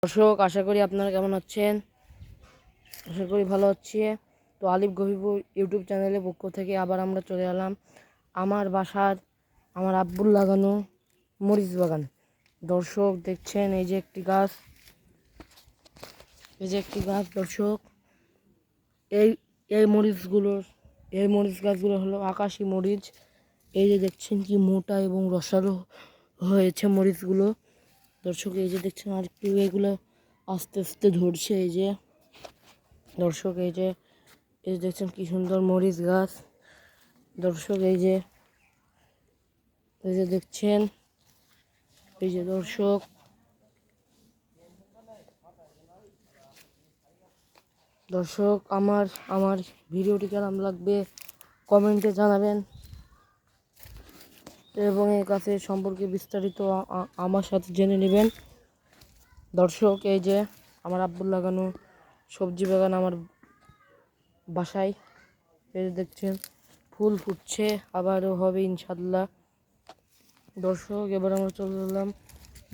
দর্শক, আশা করি আপনারা কেমন আছেন। আশা করি ভালো হচ্ছে। তো আলিফ গফিপুর ইউটিউব চ্যানেলের পক্ষ থেকে আবার আমরা চলে এলাম আমার বাসার আমার আব্বুর লাগানো মরিচ বাগান। দর্শক দেখছেন, এই যে একটি গাছ, দর্শক। এই এই মরিচ গাছগুলো হলো আকাশি মরিচ। এই যে দেখছেন কি মোটা এবং রসালো হয়েছে মরিচগুলো। দর্শক এই যে দেখছেন, আর একটু এগুলো আস্তে আস্তে ধরছে। এই যে দর্শক, এই যে দেখছেন কি সুন্দর মরিচ গাছ। দর্শক এই যে দেখছেন, এই যে দর্শক, আমার ভিডিওটি কেমন লাগবে কমেন্টে জানাবেন এবং এই গাছের সম্পর্কে বিস্তারিত আমার সাথে জেনে নেবেন। দর্শক এই যে আমার আব্বুর লাগানো সবজি বাগান আমার বাসায়। এই যে দেখছেন ফুল ফুটছে, আবারও হবে ইনশাল্লাহ। দর্শক এবার আমরা চলে এলাম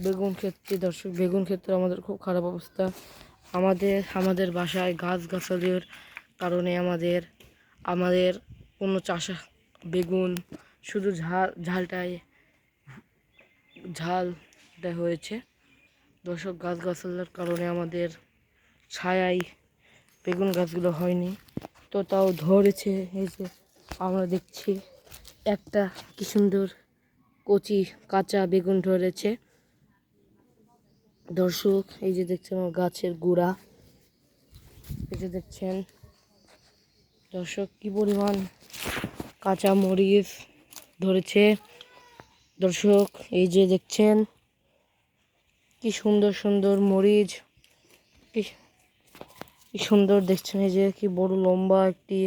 বেগুন ক্ষেত্রে। দর্শক বেগুন ক্ষেত্রে আমাদের খুব খারাপ অবস্থা। আমাদের বাসায় গাছগাছালির কারণে আমাদের কোনো চাষা বেগুন শুধু ঝালটা হয়েছে। দর্শক গাছগাছালির কারণে আমাদের ছায়ায় বেগুন গাছগুলো হয়নি, তো তাও ধরেছে। এই যে আমরা দেখছি একটা কি সুন্দর কচি কাঁচা বেগুন ধরেছে। দর্শক এই যে দেখছেন আমার গাছের গোড়া, এই যে দেখছেন দর্শক কি পরিমাণ কাঁচা মরিচ ধরেছে। দর্শক এই যে দেখছেন কি সুন্দর সুন্দর মরিচ, কি সুন্দর দেখছেন। এই যে কি বড় লম্বা একটি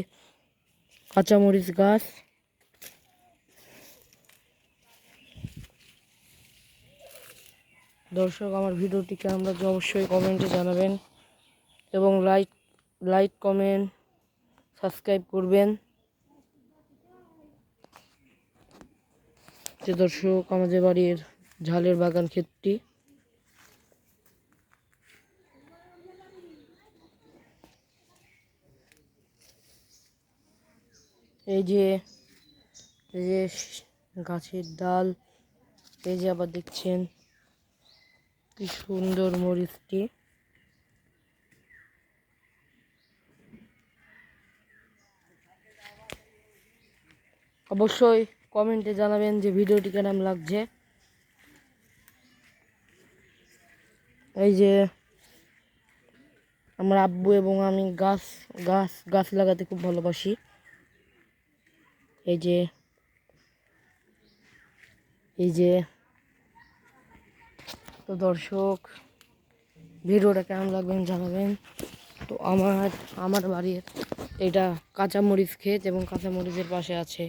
কাঁচা মরিচ গাছ। দর্শক আমার ভিডিওটি কেমন লাগবে অবশ্যই কমেন্টে জানাবেন এবং লাইক কমেন্ট সাবস্ক্রাইব করবেন। যে দর্শক আমাদের বাড়ির ঝালের বাগান ক্ষেতটি। এই যে গাছের ডাল, এই যে আবার দেখছেন কি সুন্দর মরিচটি। অবশ্যই কমেন্টে জানাবেন যে ভিডিওটি কেমন লাগছে। এই যে আমার আব্বু এবং আমি গাছ লাগাতে খুব ভালোবাসি। এই যে তো দর্শক ভিডিওটা কেমন লাগবেন জানাবেন। তো আমার বাড়ির এটা কাঁচামরিচ ক্ষেত এবং কাঁচামরিচের পাশে আছে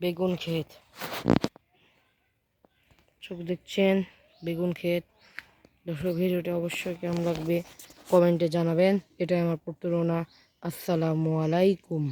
বেগুন ক্ষেত। চোখ দেখছেন বেগুন ক্ষেত। দর্শক ভিডিওটা অবশ্যই কেমন লাগবে কমেন্টে জানাবেন। এটাই আমার প্রতারণা। আসসালামু আলাইকুম।